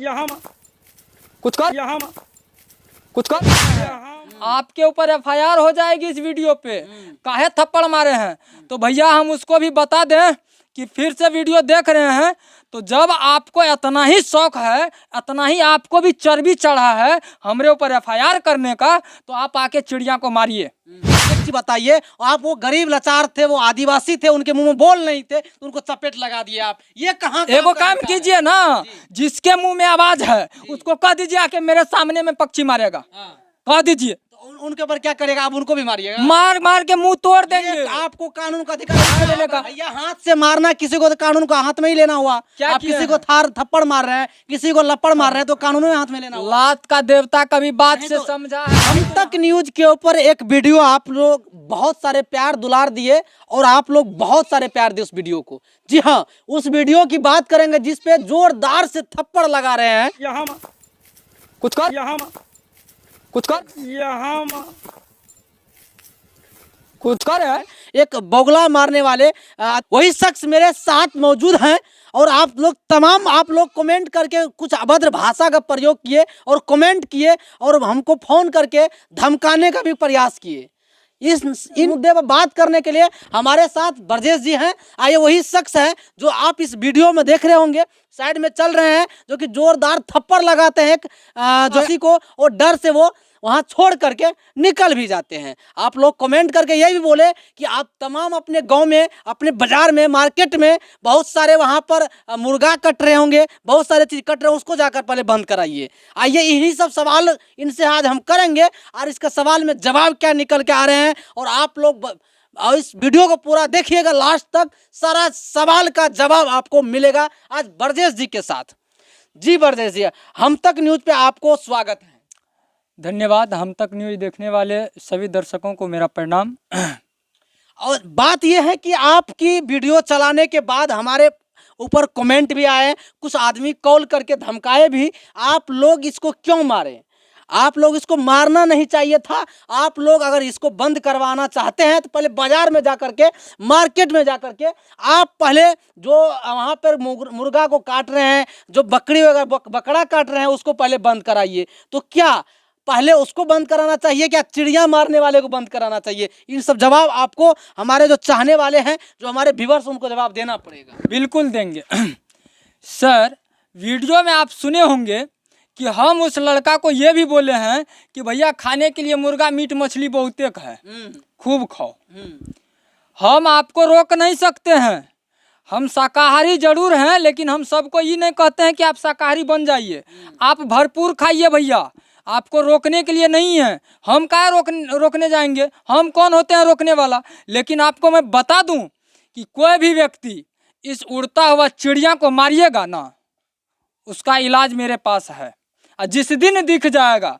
यहाँ कुछ कर यहाँ कुछ कर आपके ऊपर एफआईआर हो जाएगी इस वीडियो पे। काहे थप्पड़ मारे हैं तो भैया हम उसको भी बता दें कि फिर से वीडियो देख रहे हैं तो जब आपको इतना ही शौक है, इतना ही आपको भी चर्बी चढ़ा है हमरे ऊपर एफआईआर करने का, तो आप आके चिड़िया को मारिए। एक चीज बताइए, आप वो गरीब लाचार थे, वो आदिवासी थे, उनके मुंह में बोल नहीं थे तो उनको चपेट लगा दिए आप। ये कहाँ एगो काम कीजिए ना, जिसके मुंह में आवाज है उसको कह दीजिए आके मेरे सामने में पक्षी मारेगा, कह दीजिए। उनके ऊपर क्या करेगा? आप उनको भी मारिएगा? मार मार के मुंह तोड़ देंगे। आपको कानून का अधिकार लेने का भैया, हाथ से मारना किसी को तो कानून को हाथ में ही लेना हुआ। क्या आप किसी को थप्पड़ मार रहे हैं, किसी को लपड़ मार रहे हैं तो कानून में हाथ में लेना हुआ। लात का देवता कभी बात से समझा है। हम तक न्यूज के ऊपर एक वीडियो आप लोग बहुत सारे प्यार दुलार दिए और आप लोग बहुत सारे प्यार दिए उस वीडियो को। जी हाँ, उस वीडियो की बात करेंगे जिसपे जोरदार से थप्पड़ लगा रहे हैं। यहाँ कुछ कर यहाँ कुछ कर यहाँ कुछ कर है। एक बगुला मारने वाले वही शख्स मेरे साथ मौजूद हैं और आप लोग कमेंट करके कुछ अभद्र भाषा का प्रयोग किए और कमेंट किए और हमको फोन करके धमकाने का भी प्रयास किए। इन मुद्दे पर बात करने के लिए हमारे साथ ब्रजेश जी हैं। आइए, वही शख्स है जो आप इस वीडियो में देख रहे होंगे, साइड में चल रहे हैं, जो कि जोरदार थप्पड़ लगाते हैं एक जोशी को और डर से वो वहां छोड़ करके निकल भी जाते हैं। आप लोग कमेंट करके ये भी बोले कि आप तमाम अपने गांव में, अपने बाजार में, मार्केट में बहुत सारे वहां पर मुर्गा कट रहे होंगे, बहुत सारे चीज कट रहे हैं, उसको जाकर पहले बंद कराइए। आइए, यही सब सवाल इनसे आज हम करेंगे और इसका सवाल में जवाब क्या निकल के आ रहे हैं और आप लोग इस वीडियो को पूरा देखिएगा लास्ट तक, सारा सवाल का जवाब आपको मिलेगा आज ब्रजेश जी के साथ। जी ब्रजेश जी, हम तक न्यूज पे आपको स्वागत है। धन्यवाद। हम तक न्यूज देखने वाले सभी दर्शकों को मेरा प्रणाम। और बात यह है कि आपकी वीडियो चलाने के बाद हमारे ऊपर कमेंट भी आए, कुछ आदमी कॉल करके धमकाए भी। आप लोग इसको क्यों मारे? आप लोग इसको मारना नहीं चाहिए था। आप लोग अगर इसको बंद करवाना चाहते हैं तो पहले बाजार में जाकर के, मार्केट में जाकर के आप पहले जो वहाँ पर मुर्गा को काट रहे हैं, जो बकरी वगैरह बकरा काट रहे हैं, उसको पहले बंद कराइए। तो क्या पहले उसको बंद कराना चाहिए, क्या चिड़िया मारने वाले को बंद कराना चाहिए? इन सब जवाब आपको हमारे जो चाहने वाले हैं, जो हमारे व्यूअर्स, उनको जवाब देना पड़ेगा। बिल्कुल देंगे। सर, वीडियो में आप सुने होंगे कि हम उस लड़का को ये भी बोले हैं कि भैया खाने के लिए मुर्गा मीट मछली बहुतेक है, खूब खाओ। हम आपको रोक नहीं सकते हैं, हम शाकाहारी जरूर हैं, लेकिन हम सबको ये नहीं कहते हैं कि आप शाकाहारी बन जाइए। आप भरपूर खाइए भैया, आपको रोकने के लिए नहीं है। हम क्या रोकने जाएंगे? हम कौन होते हैं रोकने वाला? लेकिन आपको मैं बता दूं कि कोई भी व्यक्ति इस उड़ता हुआ चिड़िया को मारिएगा ना, उसका इलाज मेरे पास है। और जिस दिन दिख जाएगा,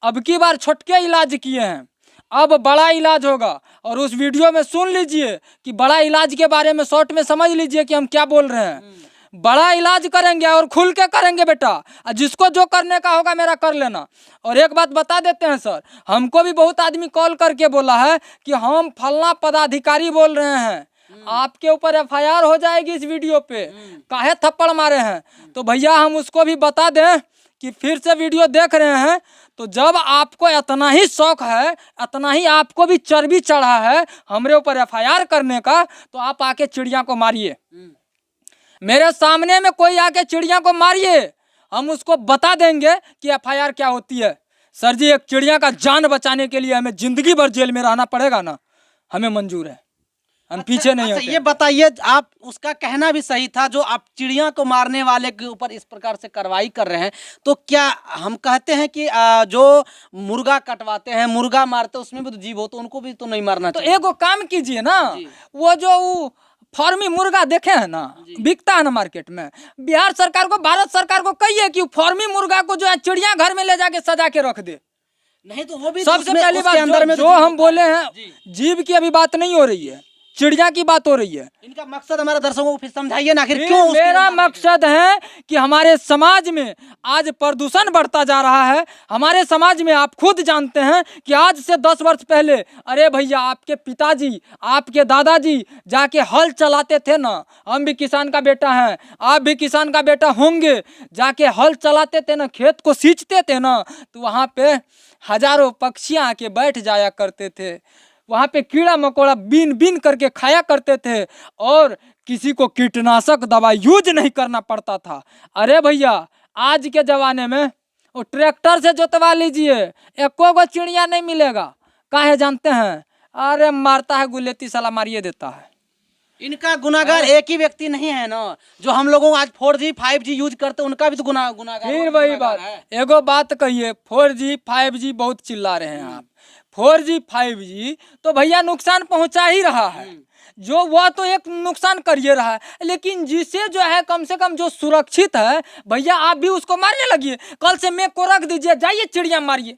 अब की बार छोटके इलाज किए हैं, अब बड़ा इलाज होगा। और उस वीडियो में सुन लीजिए कि बड़ा इलाज के बारे में शॉर्ट में समझ लीजिए कि हम क्या बोल रहे हैं। बड़ा इलाज करेंगे और खुल के करेंगे बेटा, और जिसको जो करने का होगा मेरा कर लेना। और एक बात बता देते हैं सर, हमको भी बहुत आदमी कॉल करके बोला है कि हम फलना पदाधिकारी बोल रहे हैं, आपके ऊपर एफआईआर हो जाएगी इस वीडियो पे, काहे थप्पड़ मारे हैं। तो भैया हम उसको भी बता दें कि फिर से वीडियो देख रहे हैं तो जब आपको इतना ही शौक है, इतना ही आपको भी चर्बी चढ़ा है हमरे ऊपर एफआईआर करने का, तो आप आके चिड़िया को मारिए। मेरे सामने में कोई आके चिड़िया को मारिए, हम उसको बता देंगे कि एफआईआर क्या होती है। सर जी, एक चिड़िया का जान बचाने के लिए हमें जिंदगी भर जेल में रहना पड़ेगा ना, हमें मंजूर है, हम पीछे नहीं होते। ये बताइए, आप उसका कहना भी सही था, जो आप चिड़िया को मारने वाले के ऊपर इस प्रकार से कार्रवाई कर रहे हैं, तो क्या हम कहते हैं कि जो मुर्गा कटवाते हैं, मुर्गा मारते हैं, उसमें भी तो जीव हो, तो उनको भी तो नहीं मारना चाहिए? तो एगो काम कीजिए ना, वो जो फार्मी मुर्गा देखे हैं ना, बिकता है ना मार्केट में, बिहार सरकार को, भारत सरकार को कहिए कि फार्मी मुर्गा को जो है चिड़िया घर में ले जाके सजा के रख दे। नहीं तो वो भी सबसे पहली बात, जो हम बोले हैं जीव की अभी बात नहीं हो रही है, चिड़िया की बात हो रही है। इनका मकसद हमारे दर्शकों को फिर समझाइए ना, आखिर फिर क्यों उसके लिए मेरा मारने के लिए? मकसद है कि हमारे समाज में आज प्रदूषण बढ़ता जा रहा है। हमारे समाज में आप खुद जानते हैं कि आज से 10 वर्ष पहले, अरे भैया आपके पिताजी, आपके दादाजी जाके हल चलाते थे ना, हम भी किसान का बेटा हैं, आप भी किसान का बेटा होंगे, जाके हल चलाते थे ना, खेत को सींचते थे ना, तो वहाँ पे हजारों पक्षियाँ आके बैठ जाया करते थे। वहाँ पे कीड़ा मकोड़ा बीन बीन करके खाया करते थे और किसी को कीटनाशक दवा यूज नहीं करना पड़ता था। अरे भैया आज के ज़माने में वो ट्रैक्टर से जोतवा लीजिए, एको गो चिड़िया नहीं मिलेगा। काहे जानते हैं? अरे मारता है गुलेती साला मारिए देता है। इनका गुनाहगार एक ही व्यक्ति नहीं है ना, जो हम लोगों आज 4G 5G यूज करते हैं, उनका भी तो गुनाहगार फिर वही बात, एगो बात कहिए, 4G 5G बहुत चिल्ला रहे हैं आप। 4G 5G तो भैया नुकसान पहुंचा ही रहा है, जो वह तो एक नुकसान कर ही रहा है, लेकिन जिसे जो है कम से कम जो सुरक्षित है, भैया आप भी उसको मारने लगिए। कल से मैं को रख दीजिए, जाइए चिड़िया मारिए।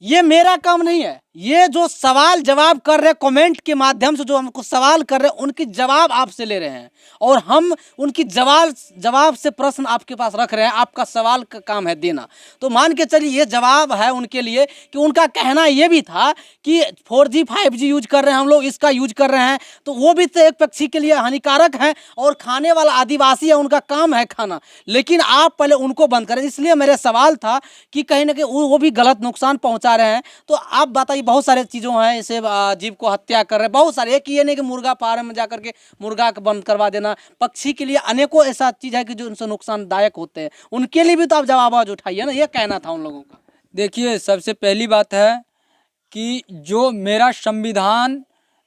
ये मेरा काम नहीं है। ये जो सवाल जवाब कर रहे हैं कमेंट के माध्यम से, जो हमको सवाल कर रहे हैं उनकी जवाब आपसे ले रहे हैं और हम उनकी जवाब से प्रश्न आपके पास रख रहे हैं। आपका सवाल का काम है देना। तो मान के चलिए ये जवाब है उनके लिए कि उनका कहना ये भी था कि 4G 5G यूज कर रहे हैं हम लोग, इसका यूज कर रहे हैं, तो वो भी तो एक पक्षी के लिए हानिकारक है और खाने वाला आदिवासी है, उनका काम है खाना, लेकिन आप पहले उनको बंद करें। इसलिए मेरा सवाल था कि कहीं ना कहीं वो भी गलत नुकसान पहुँचा रहे हैं। तो आप बताइए, बहुत सारे चीज़ों हैं, इसे जीव को हत्या कर रहे हैं बहुत सारे। एक ये नहीं कि मुर्गा फार्म में जाकर के मुर्गा को बंद करवा देना, पक्षी के लिए अनेकों ऐसा चीज़ है कि जो उनसे नुकसानदायक होते हैं, उनके लिए भी तो आप जवाब आज उठाइए ना। ये कहना था उन लोगों का। देखिए सबसे पहली बात है कि जो मेरा संविधान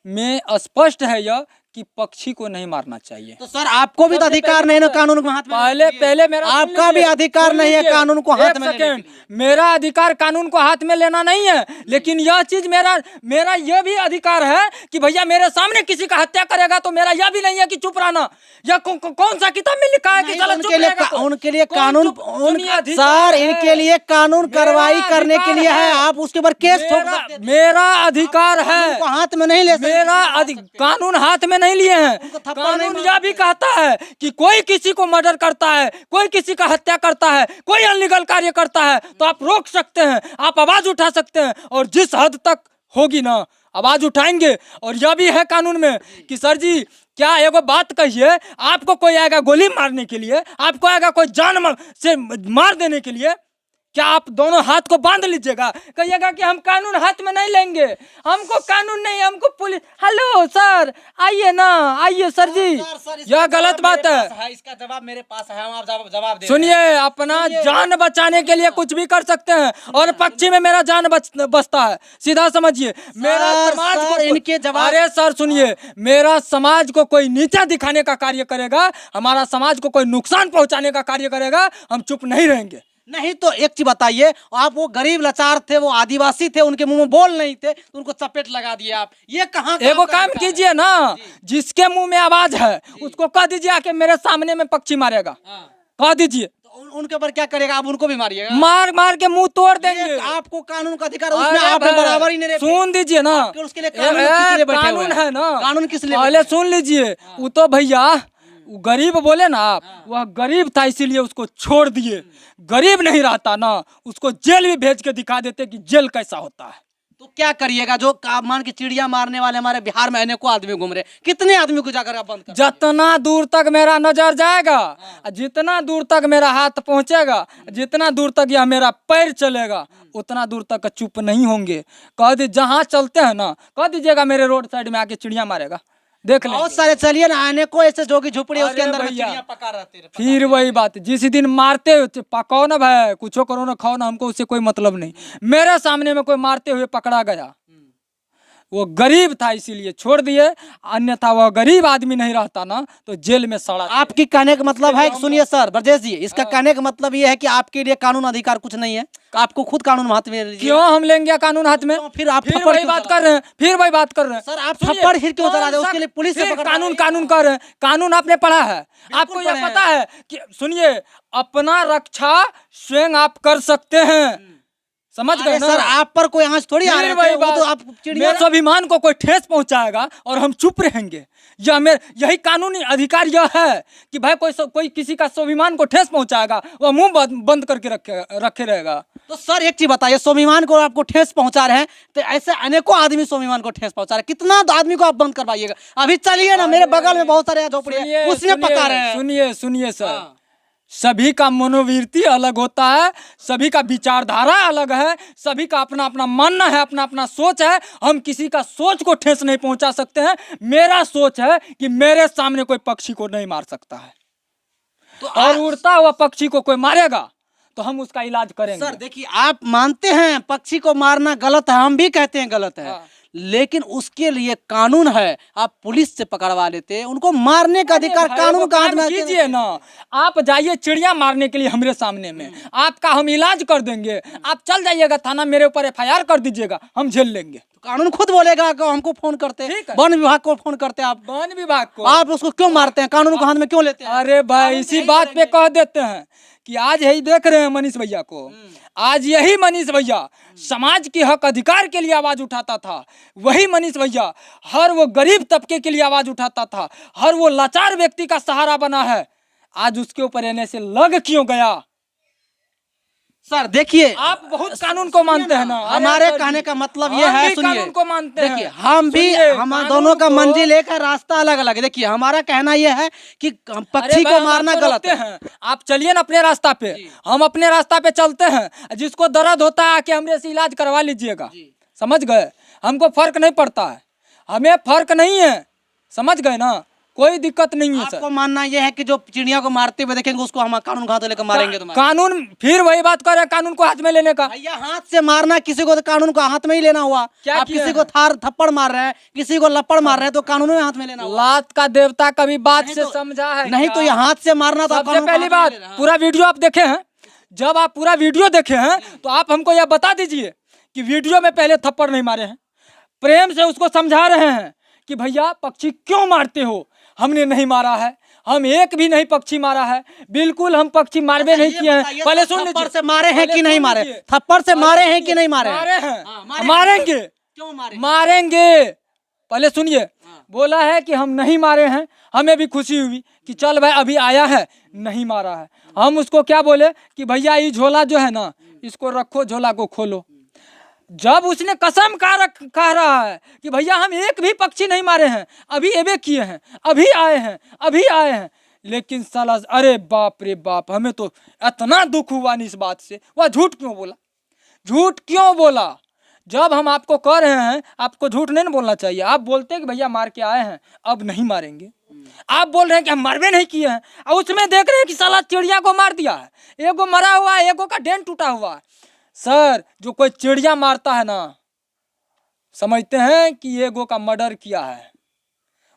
में स्पष्ट है यह कि पक्षी को नहीं मारना चाहिए। तो सर आपको भी तो अधिकार नहीं ना कानून को हाथ में पहले मेरा आपका भी अधिकार नहीं है कानून को हाथ में लेने के लिए। मेरा अधिकार कानून को हाथ में लेना नहीं है, लेकिन यह चीज मेरा यह भी अधिकार है कि भैया मेरे सामने किसी का हत्या करेगा तो मेरा यह भी नहीं है कि चुप रहना। यह कौन सा किताब में लिखा है कि चलो चुप रहेगा तो? उनके लिए कानून सर, इनके लिए कानून कार्रवाई करने के लिए है, आप उसके ऊपर केस ठोक सकते हैं। मेरा अधिकार है, हाथ में नहीं ले सकते। मेरा कानून हाथ में नहीं लिए हैं। कानून यह भी कहता है कि कोई किसी को मर्डर करता है, कोई किसी का हत्या करता है, कोई अनलीगल कार्य करता है तो आप रोक सकते हैं, आप आवाज उठा सकते हैं, और जिस हद तक होगी ना आवाज उठाएंगे। और यह भी है कानून में कि सर जी क्या एगो बात कहिए, आपको कोई आएगा गोली मारने के लिए, आपको आएगा कोई जान से मार देने के लिए, क्या आप दोनों हाथ को बांध लीजिएगा? कहिएगा कि हम कानून हाथ में नहीं लेंगे, हमको कानून नहीं, हमको पुलिस। हेलो सर आइए ना, आइए सर जी, यह गलत बात है। इसका जवाब मेरे पास है, हम आप जवाब दे। सुनिए, अपना जान बचाने के लिए कुछ भी कर सकते हैं और पक्षी में मेरा जान बचता है, सीधा समझिए। मेरा समाज को इनके जवाब। अरे सर सुनिए, मेरा समाज को कोई नीचा दिखाने का कार्य करेगा, हमारा समाज को कोई नुकसान पहुंचाने का कार्य करेगा, हम चुप नहीं रहेंगे। नहीं तो एक चीज बताइए, आप वो गरीब लाचार थे, वो आदिवासी थे, उनके मुंह में बोल नहीं थे तो उनको चपेट लगा दिए आप। ये कहाँ एगो काम कीजिए ना, जिसके मुंह में आवाज है उसको कह दीजिए आके मेरे सामने में पक्षी मारेगा, कह दीजिए। उनके ऊपर क्या करेगा? आप उनको भी मारिएगा? मार मार के मुंह तोड़ देंगे। आपको कानून का अधिकार, उसमें आप बराबर ही नहीं। सुन दीजिए ना, उसके लिए कानून है ना, कानून किस लिए? पहले सुन लीजिए। वो तो भैया गरीब बोले ना आप, वह गरीब था इसीलिए उसको छोड़ दिए। गरीब नहीं रहता ना, उसको जेल भी भेज के दिखा देते कि जेल कैसा होता है। तो क्या करिएगा? जो मान के चिड़िया मारने वाले हमारे बिहार में अनेकों आदमी घूम रहे, कितने आदमी को जाकर आप बंद कर? जितना दूर तक मेरा नजर जाएगा, जितना दूर तक मेरा हाथ पहुंचेगा, जितना दूर तक या मेरा पैर चलेगा, उतना दूर तक चुप नहीं होंगे। कह दी जहाँ चलते हैं ना, कह दीजिएगा मेरे रोड साइड में आके चिड़िया मारेगा, देख ले। बहुत सारे चलिए ना, आने को ऐसे जोगी झोपड़ी उसके अंदर चिड़िया पका रहती है। फिर वही बात, जिस दिन मारते हुए पकाओ ना भाई, कुछ करो ना खाओ ना, हमको उससे कोई मतलब नहीं। मेरे सामने में कोई मारते हुए पकड़ा गया, वो गरीब था इसीलिए छोड़ दिए, अन्यथा वह गरीब आदमी नहीं रहता ना तो जेल में सड़ा। आपकी कहने का मतलब है, सुनिए सर ब्रजेश जी, इसका कहने का मतलब ये है कि आपके लिए कानून अधिकार कुछ नहीं है, आपको खुद कानून हाथ में लीजिए। क्यों हम लेंगे कानून हाथ में? तो फिर आप फिर वही बात कर रहे हैं, फिर वही बात कर रहे हैं सर। आप थप्पड़ फिर क्यों चला रहे हैं? उसके लिए पुलिस से कानून कर रहे हैं। कानून आपने पढ़ा है, आपको यह पता है कि सुनिए, अपना रक्षा स्वयं आप कर सकते हैं, समझ गए अरे ना? सर आप पर कोई आंच थोड़ी आ फिर रहे वही थे, वो बात, तो आप चिड़िया मेरे स्वाभिमान को कोई ठेस पहुंचाएगा और हम चुप रहेंगे? यही कानूनी अधिकार यह है कि भाई कोई किसी का स्वाभिमान को ठेस पहुंचाएगा, वह मुंह बंद करके रखे रहेगा। तो सर एक चीज बताइए, स्वाभिमान को आपको ठेस पहुंचा रहे हैं, तो ऐसे अनेकों आदमी स्वाभिमान को ठेस पहुंचा रहे हैं, कितना आदमी को आप बंद करवाइएगा? अभी चलिए ना, मेरे बगल में बहुत सारे झोपड़ी है, उसमें पका रहे हैं। सुनिए सर, सभी का मनोवृत्ति अलग होता है, सभी का विचारधारा अलग है, सभी का अपना अपना मानना है, अपना अपना सोच है। हम किसी का सोच को ठेस नहीं पहुंचा सकते हैं। मेरा सोच है कि मेरे सामने कोई पक्षी को नहीं मार सकता है, तो और उड़ता हुआ पक्षी को कोई मारेगा तो हम उसका इलाज करेंगे। सर देखिए, आप मानते हैं पक्षी को मारना गलत है, हम भी कहते हैं गलत है, लेकिन उसके लिए कानून है। आप पुलिस से पकड़वा लेते, उनको मारने का अधिकार कानून का हाथ में कीजिए ना। आप जाइए चिड़िया मारने के लिए हमरे सामने में, आपका हम इलाज कर देंगे। आप चल जाइएगा थाना, मेरे ऊपर FIR कर दीजिएगा, हम झेल लेंगे। कानून खुद बोलेगा कि हमको फोन करते, वन विभाग को फोन करते, आप वन विभाग को, आप उसको क्यों मारते हैं? कानून को हाथ में क्यों लेते हैं? अरे भाई इसी बात पे कह देते हैं कि आज यही देख रहे हैं मनीष भैया को, आज यही मनीष भैया समाज के हक अधिकार के लिए आवाज उठाता था। वही मनीष भैया हर वो गरीब तबके के लिए आवाज उठाता था, हर वो लाचार व्यक्ति का सहारा बना है। आज उसके ऊपर ऐसे लग क्यों गया? सर देखिए, आप बहुत कानून को मानते हैं ना। हमारे कहने का मतलब ये है, सुनिए, कानून को मानते हैं। देखिए हम भी, हम दोनों का मंजिल एक है, रास्ता अलग अलग है। देखिए हमारा कहना ये है कि पक्षी को मारना गलत है। आप चलिए ना अपने रास्ता पे, हम अपने रास्ता पे चलते हैं। जिसको दर्द होता है आके हमरे से इलाज करवा लीजिएगा, समझ गए? हमको फर्क नहीं पड़ता है, हमें फर्क नहीं है, समझ गए ना? कोई दिक्कत नहीं है सर। आपको मानना यह है कि जो चिड़िया को मारते हुए देखेंगे उसको हम कानून हाथ में लेकर मारेंगे? कानून फिर वही बात कर रहे हैं, कानून को हाथ में लेने का। भैया हाथ से मारना किसी को तो कानून को हाथ में ही लेना हुआ। क्या आप किसी को थप्पड़ मार रहे हैं, किसी को लपड़ मार रहे हैं, तो कानून में हाथ में लेना हुआ। लात का देवता कभी बात से समझा है नहीं तो ये हाथ से मारना। तो सबसे पहली बात, पूरा वीडियो आप देखे हैं? जब आप पूरा वीडियो देखे हैं तो आप हमको यह बता दीजिए कि वीडियो में पहले थप्पड़ नहीं मारे हैं, प्रेम से उसको समझा रहे हैं कि भैया पक्षी क्यों मारते हो? हमने नहीं मारा है, हम एक भी नहीं पक्षी मारा है, बिल्कुल हम पक्षी मारबे नहीं किए हैं। पहले सुन लीजिए, थप्पड़ से मारे हैं कि नहीं मारे? थप्पड़ से मारे हैं कि नहीं मारे? मारे हैं, मारेंगे, क्यों मारेंगे। पहले सुनिए, बोला है कि हम नहीं मारे हैं। हमें भी खुशी हुई कि चल भाई अभी आया है, नहीं मारा है। हम उसको क्या बोले कि भैया ये झोला जो है ना, इसको रखो, झोला को खोलो। जब उसने कसम कह रहा है कि भैया हम एक भी पक्षी नहीं मारे हैं, अभी एबे किए हैं, अभी आए हैं, लेकिन साला, अरे बाप रे बाप, हमें तो इतना दुख हुआ नहीं इस बात से। वह झूठ क्यों बोला? जब हम आपको कह रहे हैं, आपको झूठ नहीं बोलना चाहिए। आप बोलते हैं कि भैया मार के आए हैं, अब नहीं मारेंगे। आप बोल रहे हैं कि हम मारबे नहीं किए हैं, और उसमें देख रहे हैं कि साला चिड़िया को मार दिया है, एगो मरा हुआ है, एगो का डेंट टूटा हुआ है। सर जो कोई चिड़िया मारता है ना, समझते हैं कि एगो का मर्डर किया है।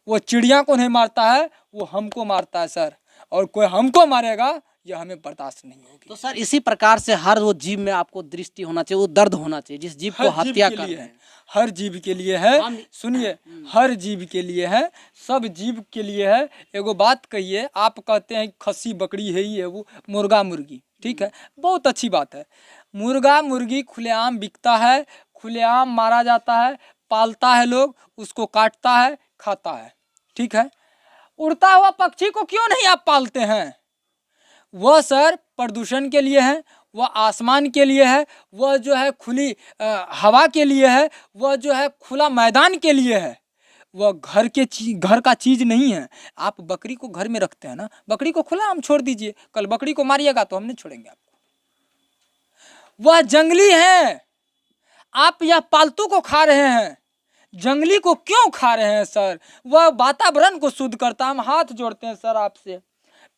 वो चिड़िया को नहीं मारता है, वो हमको मारता है सर, और कोई हमको मारेगा यह हमें बर्दाश्त नहीं होगी। तो सर इसी प्रकार से हर वो जीव में आपको दृष्टि होना चाहिए, वो दर्द होना चाहिए जिस जीव को हत्या कर रहे हैं। हर जीव के लिए है, सुनिए, हर जीव के लिए है, सब जीव के लिए है। एगो बात कहिए, आप कहते हैं खस्सी बकरी है, ये वो मुर्गा मुर्गी, ठीक है, बहुत अच्छी बात है। मुर्गा मुर्गी खुलेआम बिकता है, खुलेआम मारा जाता है, पालता है लोग, उसको काटता है, खाता है, ठीक है। उड़ता हुआ पक्षी को क्यों नहीं आप पालते हैं? वह सर प्रदूषण के लिए है, वह आसमान के लिए है, वह जो है खुली हवा के लिए है, वह जो है खुला मैदान के लिए है, वह घर का चीज नहीं है। आप बकरी को घर में रखते हैं ना, बकरी को खुला हम छोड़ दीजिए, कल बकरी को मारिएगा तो हम नहीं छोड़ेंगे आपको। वह जंगली है, आप यह पालतू को खा रहे हैं, जंगली को क्यों खा रहे हैं सर? वह वातावरण को शुद्ध करता है। हम हाथ जोड़ते हैं सर आपसे,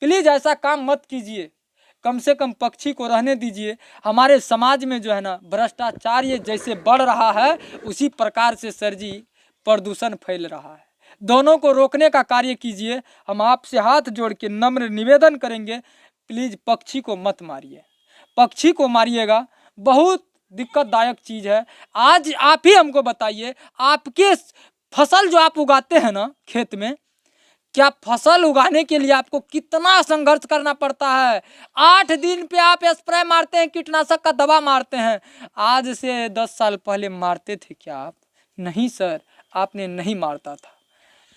प्लीज ऐसा काम मत कीजिए, कम से कम पक्षी को रहने दीजिए। हमारे समाज में जो है ना भ्रष्टाचार ये जैसे बढ़ रहा है, उसी प्रकार से सर जी प्रदूषण फैल रहा है। दोनों को रोकने का कार्य कीजिए। हम आपसे हाथ जोड़ के नम्र निवेदन करेंगे, प्लीज पक्षी को मत मारिए। पक्षी को मारिएगा बहुत दिक्कतदायक चीज़ है। आज आप ही हमको बताइए, आपके फसल जो आप उगाते हैं ना खेत में, क्या फसल उगाने के लिए आपको कितना संघर्ष करना पड़ता है। 8 दिन पे आप स्प्रे मारते हैं, कीटनाशक का दवा मारते हैं। आज से 10 साल पहले मारते थे क्या आप? नहीं सर, आपने नहीं मारता था।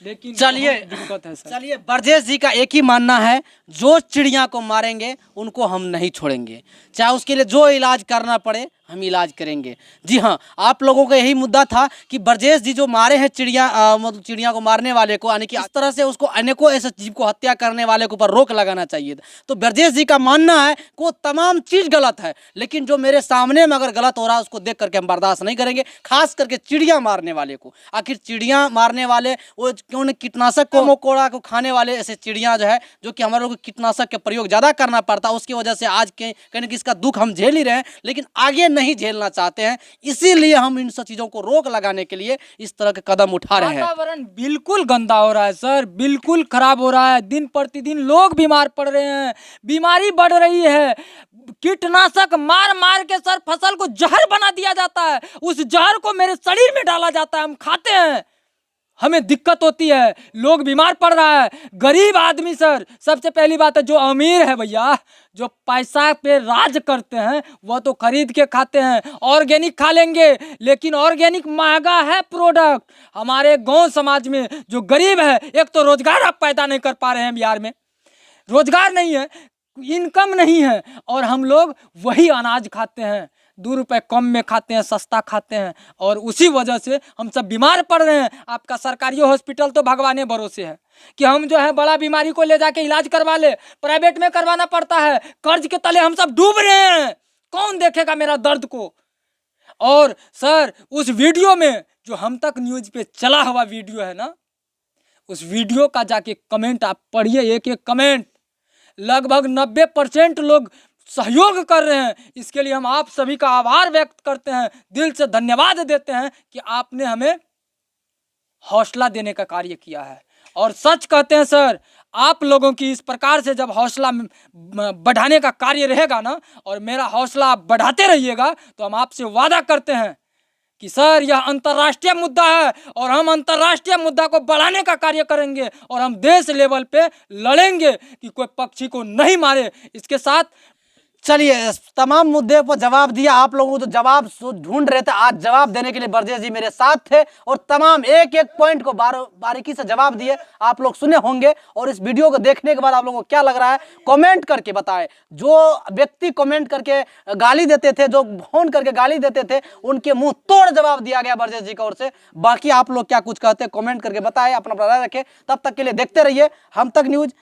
लेकिन चलिए बहुत दिक्कत है सर। चलिए, ब्रजेश जी का एक ही मानना है, जो चिड़िया को मारेंगे उनको हम नहीं छोड़ेंगे, चाहे उसके लिए जो इलाज करना पड़े हम इलाज करेंगे। जी हाँ, आप लोगों का यही मुद्दा था कि ब्रजेश जी जो मारे हैं चिड़िया, मतलब चिड़िया को मारने वाले को, यानी कि इस तरह से उसको अनेकों ऐसे जीव को हत्या करने वाले के ऊपर रोक लगाना चाहिए था। तो ब्रजेश जी का मानना है कि वो तमाम चीज़ गलत है, लेकिन जो मेरे सामने में अगर गलत हो रहा है उसको देख करके हम बर्दाश्त नहीं करेंगे, खास करके चिड़िया मारने वाले को। आखिर चिड़िया मारने वाले वो क्यों कीटनाशक को, मकोड़ा को खाने वाले ऐसे चिड़िया जो है, जो कि हमारे लोग को कीटनाशक के प्रयोग ज़्यादा करना पड़ता है, उसकी वजह से आज कहीं ना कहीं इसका दुख हम झेल ही रहे हैं, लेकिन आगे नहीं झेलना चाहते हैं। इसीलिए हम इन सब चीज़ों को रोक लगाने के लिए इस तरह के कदम उठा रहे हैं। वातावरण बिल्कुल गंदा हो रहा है सर, बिल्कुल खराब हो रहा है। दिन प्रतिदिन लोग बीमार पड़ रहे हैं, बीमारी बढ़ रही है। कीटनाशक मार मार के सर फसल को जहर बना दिया जाता है, उस जहर को मेरे शरीर में डाला जाता है, हम खाते हैं, हमें दिक्कत होती है, लोग बीमार पड़ रहा है। गरीब आदमी सर, सबसे पहली बात है, जो अमीर है भैया, जो पैसा पे राज करते हैं, वो तो खरीद के खाते हैं, ऑर्गेनिक खा लेंगे, लेकिन ऑर्गेनिक महंगा है प्रोडक्ट। हमारे गांव समाज में जो गरीब है, एक तो रोजगार आप पैदा नहीं कर पा रहे हैं, बिहार में रोजगार नहीं है, इनकम नहीं है, और हम लोग वही अनाज खाते हैं, 2 रुपए कम में खाते हैं, सस्ता खाते हैं, और उसी वजह से हम सब बीमार पड़ रहे हैं। आपका सरकारी हॉस्पिटल तो भगवाने भरोसे है कि हम जो है बड़ा बीमारी को ले जाके इलाज करवा ले, प्राइवेट में करवाना पड़ता है, कर्ज के तले हम सब डूब रहे हैं, कौन देखेगा मेरा दर्द को। और सर उस वीडियो में जो हम तक न्यूज पे चला हुआ वीडियो है ना, उस वीडियो का जाके कमेंट आप पढ़िए, एक एक कमेंट, लगभग 90% लोग सहयोग कर रहे हैं। इसके लिए हम आप सभी का आभार व्यक्त करते हैं, दिल से धन्यवाद देते हैं कि आपने हमें हौसला देने का कार्य किया है। और सच कहते हैं सर, आप लोगों की इस प्रकार से जब हौसला बढ़ाने का कार्य रहेगा ना, और मेरा हौसला आप बढ़ाते रहिएगा, तो हम आपसे वादा करते हैं कि सर यह अंतर्राष्ट्रीय मुद्दा है, और हम अंतर्राष्ट्रीय मुद्दा को बढ़ाने का कार्य करेंगे, और हम देश लेवल पे लड़ेंगे कि कोई पक्षी को नहीं मारे। इसके साथ चलिए, तमाम मुद्दे पर जवाब दिया। आप लोगों को जो जवाब ढूंढ रहे थे, आज जवाब देने के लिए ब्रजेश जी मेरे साथ थे, और तमाम एक एक पॉइंट को बारीकी से जवाब दिए। आप लोग सुने होंगे, और इस वीडियो को देखने के बाद आप लोगों को क्या लग रहा है कमेंट करके बताएं। जो व्यक्ति कमेंट करके गाली देते थे, जो फोन करके गाली देते थे, उनके मुंह तोड़ जवाब दिया गया ब्रजेश जी की ओर से। बाकी आप लोग क्या कुछ कहते हैं कमेंट करके बताएं, अपना राय रखें। तब तक के लिए देखते रहिए हम तक न्यूज।